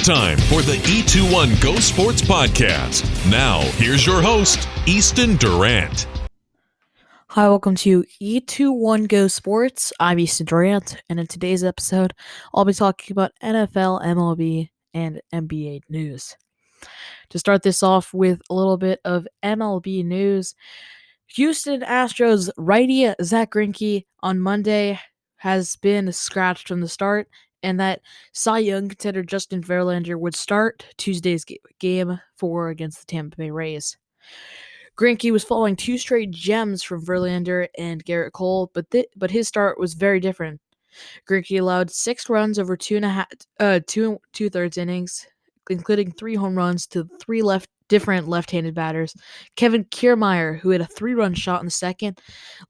time for the E21 Go Sports Podcast. Now, here's your host, Easton Durant. Hi, welcome to E21 Go Sports. I'm Easton Durant, and in today's episode, I'll be talking about NFL, MLB, and NBA news. To start this off with a little bit of MLB news, Houston Astros righty Zach Greinke on Monday has been scratched from the start, and that Cy Young contender Justin Verlander would start Tuesday's game 4 against the Tampa Bay Rays. Greinke was following two straight gems from Verlander and Garrett Cole, but his start was very different. Greinke allowed 6 runs over two and two-thirds innings, including 3 home runs to 3 different left-handed batters. Kevin Kiermaier, who had a 3-run shot in the second.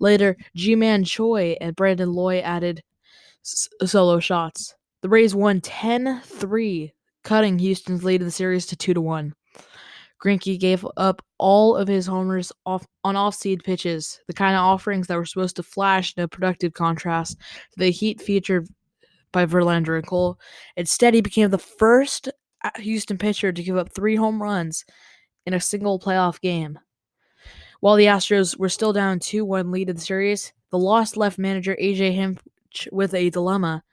Later, Ji-Man Choi and Brandon Loy added solo shots. The Rays won 10-3, cutting Houston's lead in the series to 2-1. Greinke gave up all of his homers on off-speed pitches, the kind of offerings that were supposed to flash in a productive contrast to the heat featured by Verlander and Cole. Instead, he became the first Houston pitcher to give up 3 home runs in a single playoff game. While the Astros were still down 2-1 lead in the series, the loss left manager A.J. Hinch with a dilemma.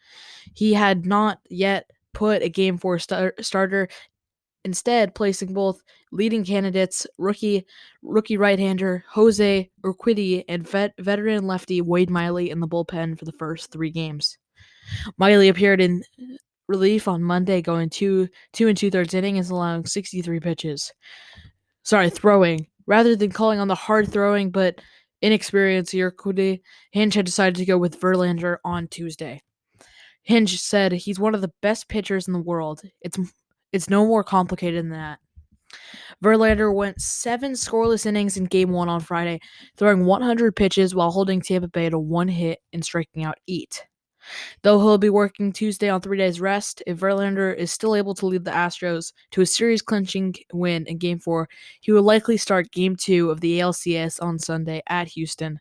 He had not yet put a Game 4 starter, instead placing both leading candidates, rookie right-hander Jose Urquidy and veteran lefty Wade Miley in the bullpen for the first 3 games. Miley appeared in relief on Monday, going 2 and 2/3 innings, allowing 63 pitches. Throwing. Rather than calling on the hard throwing but inexperienced Urquidy, Hinch had decided to go with Verlander on Tuesday. Hinch said he's one of the best pitchers in the world. It's no more complicated than that. Verlander went 7 scoreless innings in Game 1 on Friday, throwing 100 pitches while holding Tampa Bay to 1 hit and striking out 8. Though he'll be working Tuesday on 3 days rest, if Verlander is still able to lead the Astros to a series-clinching win in Game 4, he will likely start Game 2 of the ALCS on Sunday at Houston,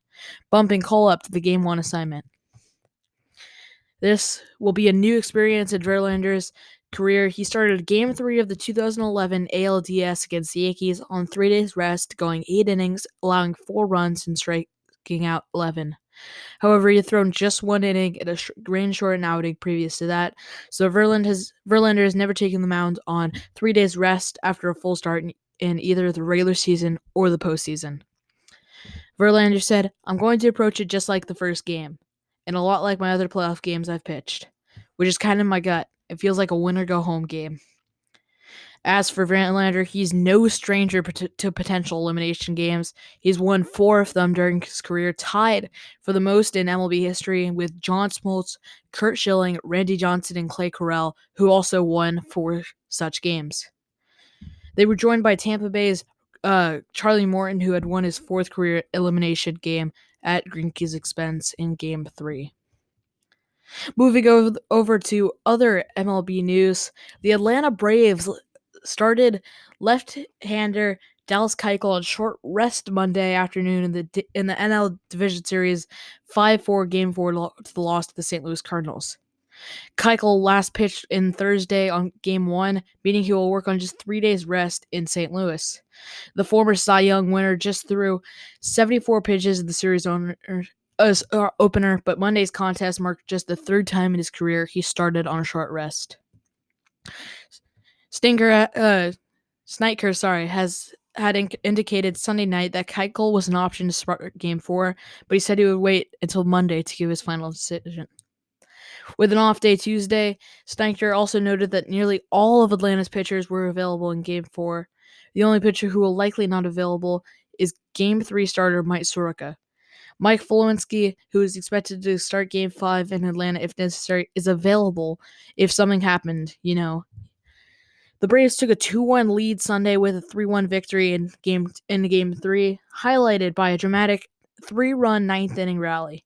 bumping Cole up to the Game 1 assignment. This will be a new experience in Verlander's career. He started Game 3 of the 2011 ALDS against the Yankees on 3 days rest, going 8 innings, allowing 4 runs and striking out 11. However, he had thrown just 1 inning in a rain-shortened outing previous to that, so Verlander has never taken the mound on 3 days rest after a full start in either the regular season or the postseason. Verlander said, "I'm going to approach it just like the first game, and a lot like my other playoff games I've pitched, which is kind of my gut. It feels like a win-or-go-home game." As for Verlander, he's no stranger to potential elimination games. He's won 4 of them during his career, tied for the most in MLB history with John Smoltz, Curt Schilling, Randy Johnson, and Clay Correll, who also won 4 such games. They were joined by Tampa Bay's Charlie Morton, who had won his 4th career elimination game at Greinke's expense in Game 3. Moving over to other MLB news, the Atlanta Braves started left-hander Dallas Keuchel on short rest Monday afternoon in the NL Division Series 5-4 Game 4 to the loss to the St. Louis Cardinals. Keuchel last pitched in Thursday on Game 1, meaning he will work on just 3 days rest in St. Louis. The former Cy Young winner just threw 74 pitches in the series opener, but Monday's contest marked just the 3rd time in his career he started on a short rest. Snitker had indicated Sunday night that Keuchel was an option to start Game 4, but he said he would wait until Monday to give his final decision. With an off day Tuesday, Snitker also noted that nearly all of Atlanta's pitchers were available in Game 4. The only pitcher who will likely not available is Game 3 starter Mike Soroka. Mike Fulwinski, who is expected to start Game 5 in Atlanta if necessary, is available if something happened, The Braves took a 2-1 lead Sunday with a 3-1 victory in Game 3, highlighted by a dramatic 3-run 9th-inning rally.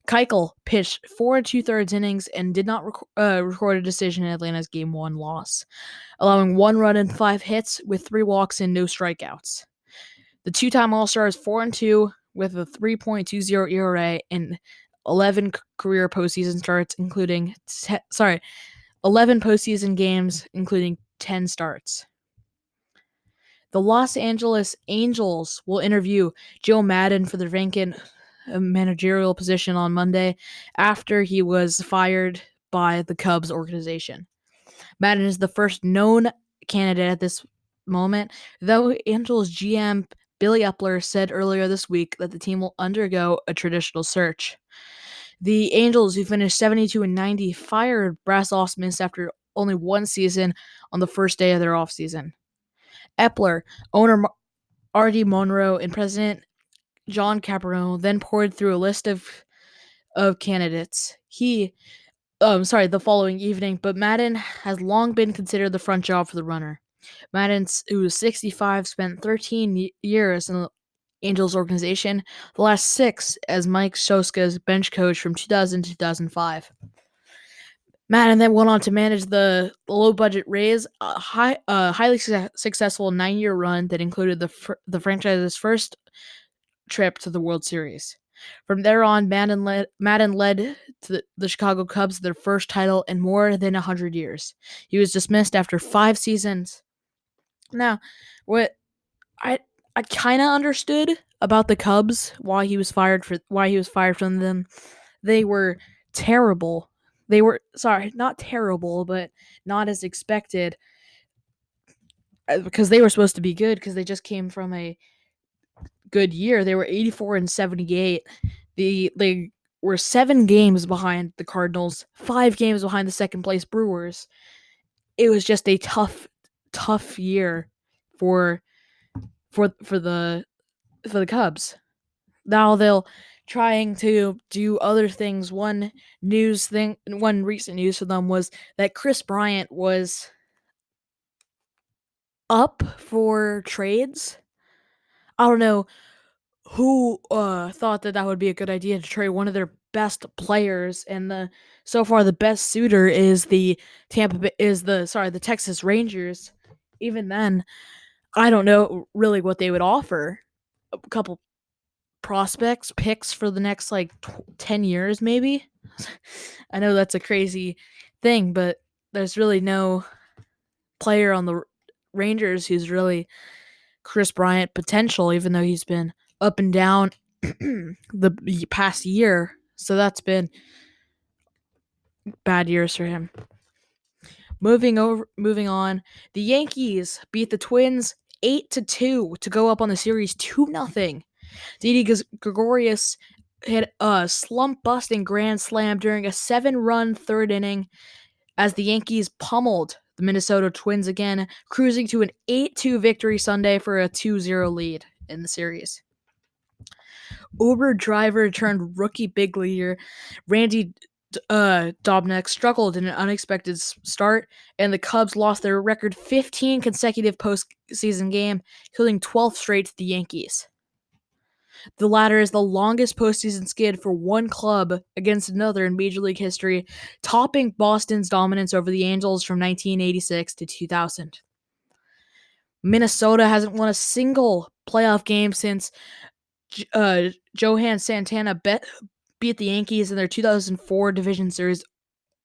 Keuchel pitched 4 2/3 innings and did not record a decision in Atlanta's Game 1 loss, allowing 1 run and 5 hits with 3 walks and no strikeouts. The two-time All-Star is 4-2 with a 3.20 ERA and 11 career postseason starts, including 11 postseason games, including 10 starts. The Los Angeles Angels will interview Joe Madden for the vacant managerial position on Monday after he was fired by the Cubs organization. Madden is the first known candidate at this moment, though Angels GM Billy Epler said earlier this week that the team will undergo a traditional search. The Angels, who finished 72-90, fired Brass Osmus after only one season on the first day of their offseason. Epler, owner Artie Monroe, and President John Caparone then poured through a list of candidates. The following evening, but Madden has long been considered the front job for the runner. Madden, who was 65, spent 13 years in the Angels organization, the last 6 as Mike Shoska's bench coach from 2000 to 2005. Madden then went on to manage the low-budget Rays, a highly successful 9-year run that included the franchise's first trip to the World Series. From there on, Madden led to the Chicago Cubs their first title in more than 100 years. He was dismissed after 5 seasons. Now, what I kind of understood about the Cubs why he was fired from them. They were terrible. They were not terrible, but not as expected because they were supposed to be good because they just came from a good year. They were 84-78. They were 7 games behind the Cardinals, 5 games behind the second place Brewers. It was just a tough year for the Cubs. Now they'll trying to do other things. One recent news for them was that Chris Bryant was up for trades. I don't know who thought that would be a good idea to trade one of their best players, and so far the best suitor is the Texas Rangers. Even then, I don't know really what they would offer. A couple prospects, picks for the next 10 years maybe. I know that's a crazy thing, but there's really no player on the Rangers who's really Chris Bryant potential, even though he's been up and down the past year. So that's been bad years for him. Moving on, the Yankees beat the Twins 8-2 to go up on the series 2-0. Didi Gregorius hit a slump-busting grand slam during a 7-run third inning as the Yankees pummeled the Minnesota Twins again, cruising to an 8-2 victory Sunday for a 2-0 lead in the series. Uber driver turned rookie big leaguer Randy Dobnak struggled in an unexpected start, and the Cubs lost their record 15 consecutive postseason game, including 12th straight to the Yankees. The latter is the longest postseason skid for one club against another in Major League history, topping Boston's dominance over the Angels from 1986 to 2000. Minnesota hasn't won a single playoff game since Johan Santana beat the Yankees in their 2004 Division Series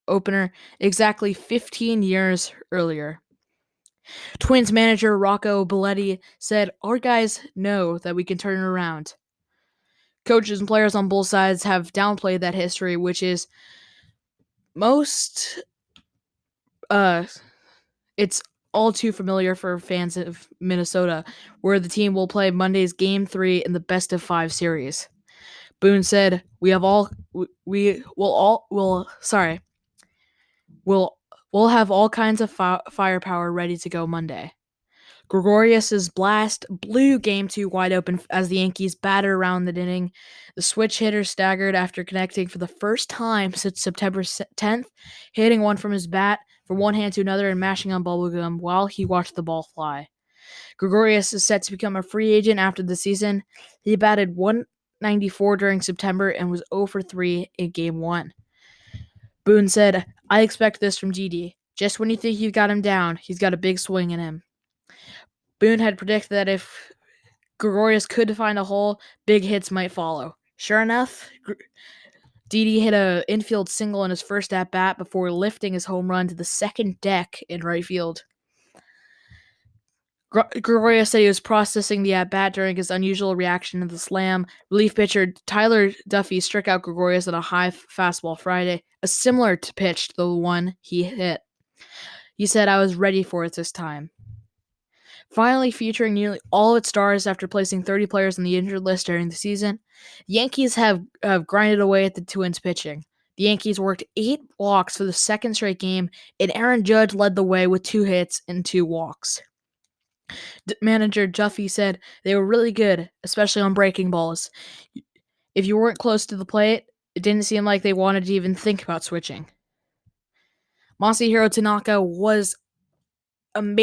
opener exactly 15 years earlier. Twins manager Rocco Belletti said, "Our guys know that we can turn it around." Coaches and players on both sides have downplayed that history, which is it's all too familiar for fans of Minnesota, where the team will play Monday's Game 3 in the best-of-5 series. Boone said, We'll have all kinds of firepower ready to go Monday." Gregorius's blast blew Game 2 wide open as the Yankees battered around the inning. The switch hitter staggered after connecting for the first time since September 10th, hitting one from his bat from one hand to another and mashing on bubblegum while he watched the ball fly. Gregorius is set to become a free agent after the season. He batted .194 during September and was 0 for 3 in Game 1. Boone said, "I expect this from Didi. Just when you think you've got him down, he's got a big swing in him." Boone had predicted that if Gregorius could find a hole, big hits might follow. Sure enough, Didi hit a infield single in his first at-bat before lifting his home run to the second deck in right field. Gregorio said he was processing the at-bat during his unusual reaction to the slam. Relief pitcher Tyler Duffy struck out Gregorius on a high fastball Friday, a similar to pitch to the one he hit. He said, "I was ready for it this time." Finally featuring nearly all its stars after placing 30 players on the injured list during the season, the Yankees have grinded away at the Twins pitching. The Yankees worked 8 walks for the second straight game, and Aaron Judge led the way with 2 hits and 2 walks. Manager Duffy said they were really good, especially on breaking balls. If you weren't close to the plate, it didn't seem like they wanted to even think about switching. Masahiro Tanaka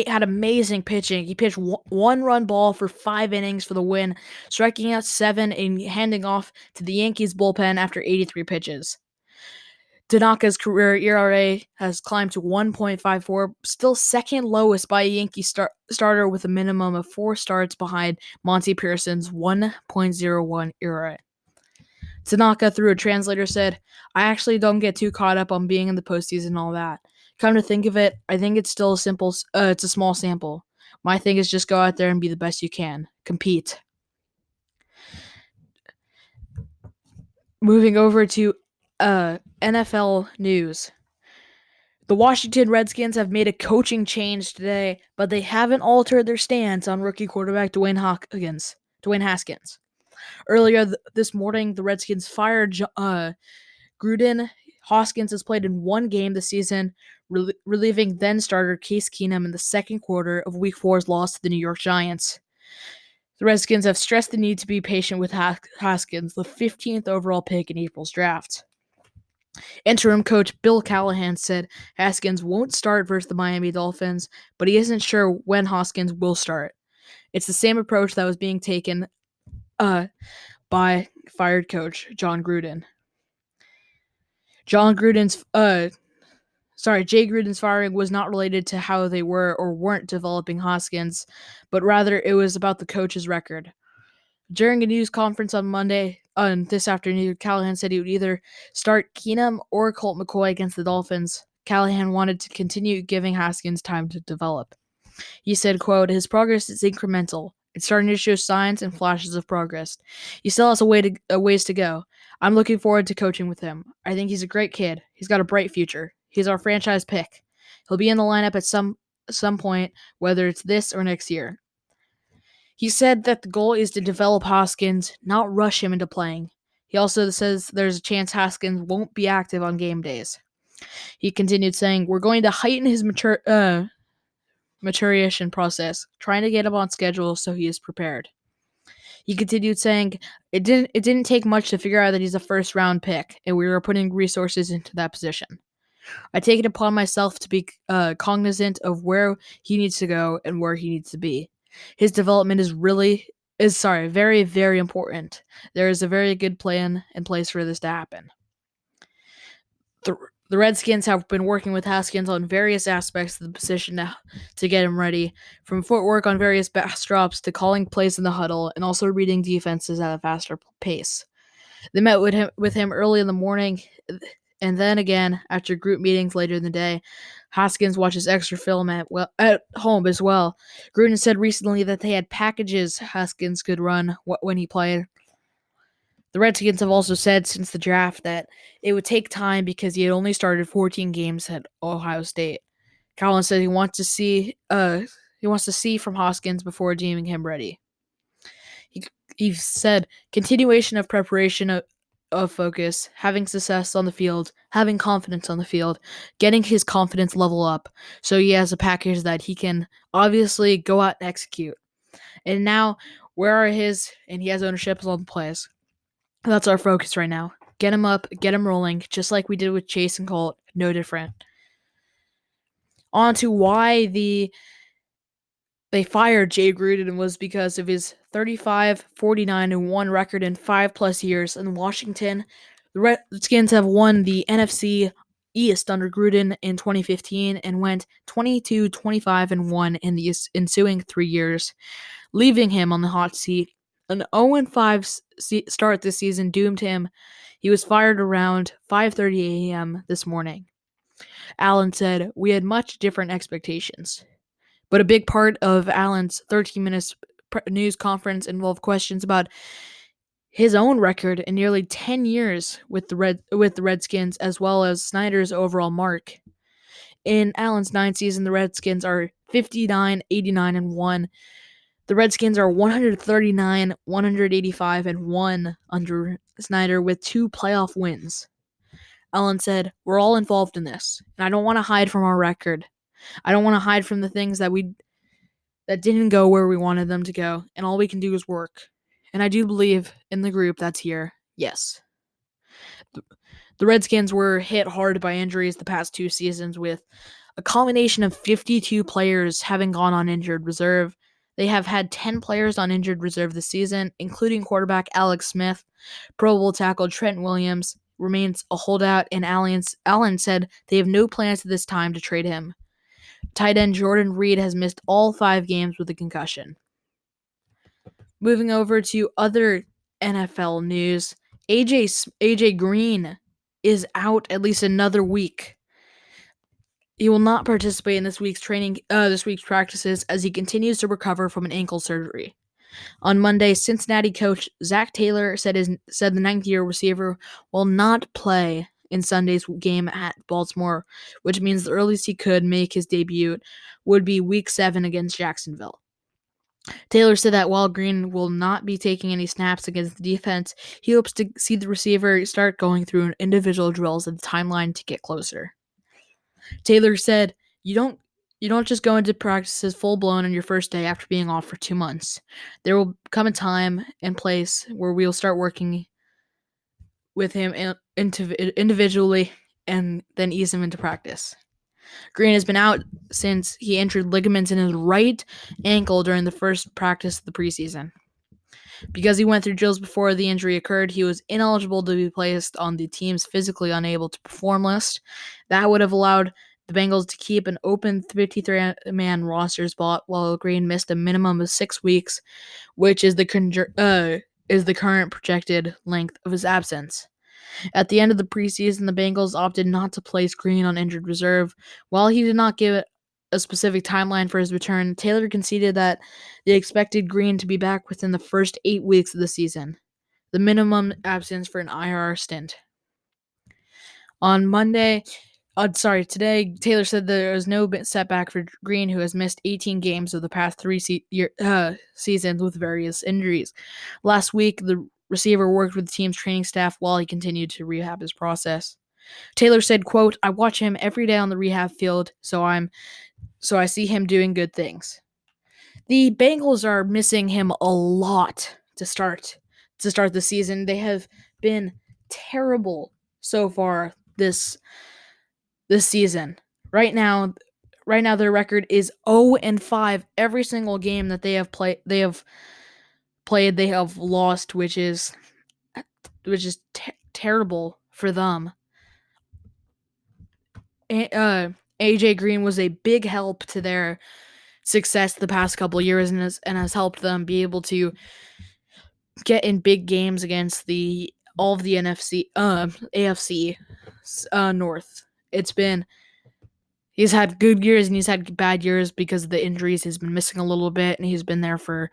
had amazing pitching. He pitched one-run ball for 5 innings for the win, striking out 7 and handing off to the Yankees bullpen after 83 pitches. Tanaka's career ERA has climbed to 1.54, still second lowest by a Yankee starter with a minimum of 4 starts behind Monty Pearson's 1.01 ERA. Tanaka, through a translator, said, "I actually don't get too caught up on being in the postseason and all that. Come to think of it, I think it's still it's a small sample. My thing is just go out there and be the best you can. Compete." Moving over to NFL news. The Washington Redskins have made a coaching change today, but they haven't altered their stance on rookie quarterback Dwayne Haskins. Earlier this morning, the Redskins fired Gruden. Hoskins has played in 1 game this season, relieving then-starter Case Keenum in the second quarter of Week 4's loss to the New York Giants. The Redskins have stressed the need to be patient with Haskins, the 15th overall pick in April's draft. Interim coach Bill Callahan said Haskins won't start versus the Miami Dolphins, but he isn't sure when Haskins will start. It's the same approach that was being taken by fired coach Jay Gruden's firing was not related to how they were or weren't developing Haskins, but rather it was about the coach's record. During a news conference on Monday, this afternoon, Callahan said he would either start Keenum or Colt McCoy against the Dolphins. Callahan wanted to continue giving Haskins time to develop. He said, quote, "His progress is incremental. It's starting to show signs and flashes of progress. He still has a ways to go. I'm looking forward to coaching with him. I think he's a great kid. He's got a bright future. He's our franchise pick. He'll be in the lineup at some point, whether it's this or next year." He said that the goal is to develop Haskins, not rush him into playing. He also says there's a chance Haskins won't be active on game days. He continued saying, "We're going to heighten his maturation process, trying to get him on schedule so he is prepared." He continued saying, it didn't take much to figure out that he's a first-round pick, and we were putting resources into that position. I take it upon myself to be cognizant of where he needs to go and where he needs to be. His development is very, very important. There is a very good plan in place for this to happen. The Redskins have been working with Haskins on various aspects of the position to get him ready, from footwork on various backstops to calling plays in the huddle and also reading defenses at a faster pace. They met with him early in the morning, and then again after group meetings later in the day. Haskins watches extra film at home as well. Gruden said recently that they had packages Haskins could run when he played. The Redskins have also said since the draft that it would take time because he had only started 14 games at Ohio State. Collins said he wants to see from Haskins before deeming him ready. He said continuation of preparation of focus, having success on the field, having confidence on the field, getting his confidence level up so he has a package that he can obviously go out and execute. And now, and he has ownership on the plays. That's our focus right now. Get him up, get him rolling, just like we did with Chase and Colt, no different. On to why they fired Jay Gruden was because of his 35-49-1 record in 5+ years in Washington. The Redskins have won the NFC East under Gruden in 2015 and went 22-25-1 in the ensuing 3 years, leaving him on the hot seat An 0-5 start this season doomed him. He was fired around 5:30 a.m. this morning. Allen said, "We had much different expectations." But a big part of Allen's 13 minutes news conference involved questions about his own record in nearly 10 years with the Redskins, as well as Snyder's overall mark. In Allen's 9 season, the Redskins are 59, 89, and 1. The Redskins are 139, 185, and 1 under Snyder with 2 playoff wins. Allen said, "We're all involved in this, and I don't want to hide from our record. I don't want to hide from the things that didn't go where we wanted them to go, and all we can do is work. And I do believe in the group that's here. Yes." The Redskins were hit hard by injuries the past 2 seasons, with a combination of 52 players having gone on injured reserve. They have had 10 players on injured reserve this season, including quarterback Alex Smith. Pro Bowl tackle Trent Williams remains a holdout, and Allen said they have no plans at this time to trade him. Tight end Jordan Reed has missed all 5 games with a concussion. Moving over to other NFL news, AJ Green is out at least another week. He will not participate in this week's practices as he continues to recover from an ankle surgery. On Monday, Cincinnati coach Zach Taylor said the ninth-year receiver will not play in Sunday's game at Baltimore, which means the earliest he could make his debut would be Week 7 against Jacksonville. Taylor said that while Green will not be taking any snaps against the defense, he hopes to see the receiver start going through individual drills at the timeline to get closer. Taylor said, You don't just go into practices full blown on your first day after being off for 2 months. There will come a time and place where we'll start working with him individually and then ease him into practice." Green has been out since he injured ligaments in his right ankle during the first practice of the preseason. Because he went through drills before the injury occurred, he was ineligible to be placed on the team's physically unable to perform list. That would have allowed the Bengals to keep an open 53-man roster spot, while Green missed a minimum of 6 weeks, which is the current projected length of his absence. At the end of the preseason, the Bengals opted not to place Green on injured reserve. While he did not give a specific timeline for his return, Taylor conceded that they expected Green to be back within the first 8 weeks of the season, the minimum absence for an IR stint. Today, Taylor said there was no setback for Green, who has missed 18 games of the past 3 seasons with various injuries. Last week, the receiver worked with the team's training staff while he continued to rehab his process. Taylor said, quote, "I watch him every day on the rehab field, so I see him doing good things." The Bengals are missing him a lot to start the season. They have been terrible so far this season. Right now their record is 0-5. Every single game that they have lost, which is terrible for them. AJ Green was a big help to their success the past couple of years and has helped them be able to get in big games against all of the AFC North. He's had good years and he's had bad years because of the injuries. He's been missing a little bit and he's been there for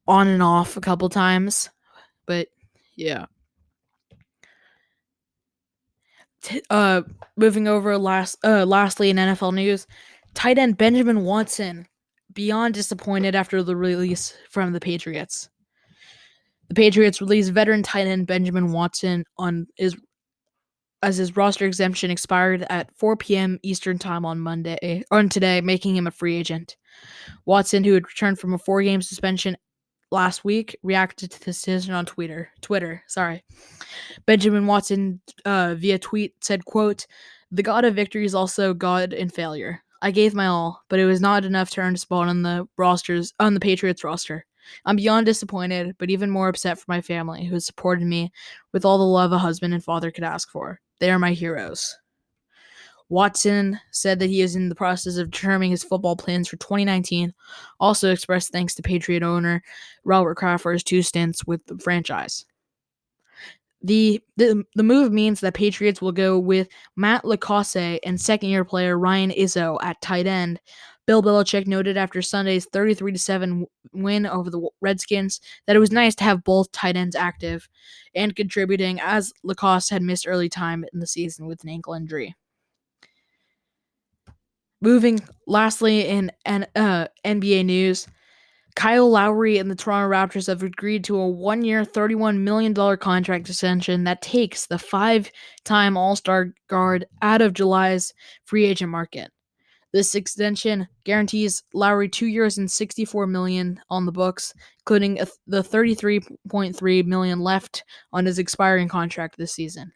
on and off a couple times. But yeah. Moving over lastly in NFL news, tight end Benjamin Watson beyond disappointed after the release from the Patriots. The Patriots released veteran tight end Benjamin Watson as his roster exemption expired at 4 p.m. Eastern Time on today, making him a free agent. Watson, who had returned from a 4-game suspension last week, reacted to this decision on Twitter. Benjamin Watson, via tweet, said, quote, "The God of victory is also God in failure. I gave my all, but it was not enough to earn a spot on the Patriots roster. I'm beyond disappointed, but even more upset for my family, who has supported me with all the love a husband and father could ask for. They are my heroes." Watson said that he is in the process of determining his football plans for 2019. Also expressed thanks to Patriot owner Robert Kraft for his 2 stints with the franchise. The move means that Patriots will go with Matt LaCosse and second-year player Ryan Izzo at tight end. Bill Belichick noted after Sunday's 33-7 win over the Redskins that it was nice to have both tight ends active and contributing, as LaCosse had missed early time in the season with an ankle injury. Moving lastly in NBA news, Kyle Lowry and the Toronto Raptors have agreed to a 1-year, $31 million contract extension that takes the 5-time All-Star guard out of July's free agent market. This extension guarantees Lowry 2 years and $64 million on the books, including the $33.3 million left on his expiring contract this season.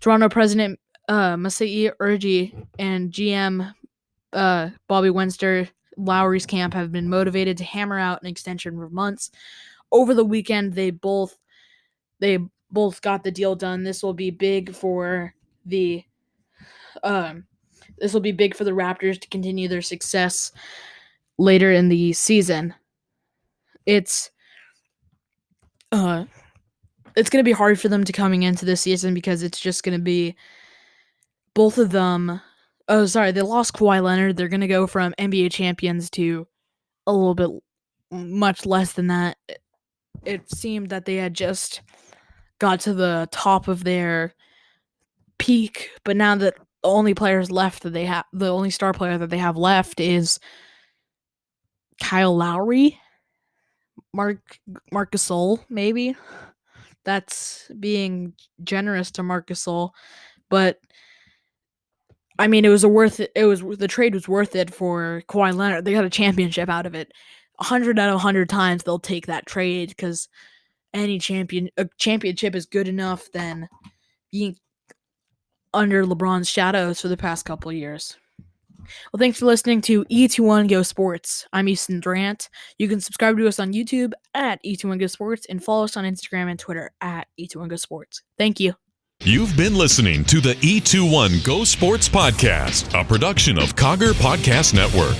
Toronto President Masai Ujiri and GM Bobby Winster, Lowry's camp, have been motivated to hammer out an extension for months. Over the weekend, they both got the deal done. This will be big for the Raptors to continue their success later in the season. It's going to be hard for them to coming into this season because it's just going to be both of them. Oh, sorry, they lost Kawhi Leonard. They're going to go from NBA champions to a little bit much less than that. It seemed that they had just got to the top of their peak, but now that the only players left that they have, the only star player that they have left is Kyle Lowry, Marc Gasol, maybe. That's being generous to Marc Gasol, but I mean, the trade was worth it for Kawhi Leonard. They got a championship out of it. 100 out of 100 times they'll take that trade because a championship is good enough than being under LeBron's shadows for the past couple of years. Well, thanks for listening to E21 Go Sports. I'm Easton Durant. You can subscribe to us on YouTube at E21 Go Sports and follow us on Instagram and Twitter at E21 Go Sports. Thank you. You've been listening to the E21 Go Sports Podcast, a production of Cogger Podcast Network.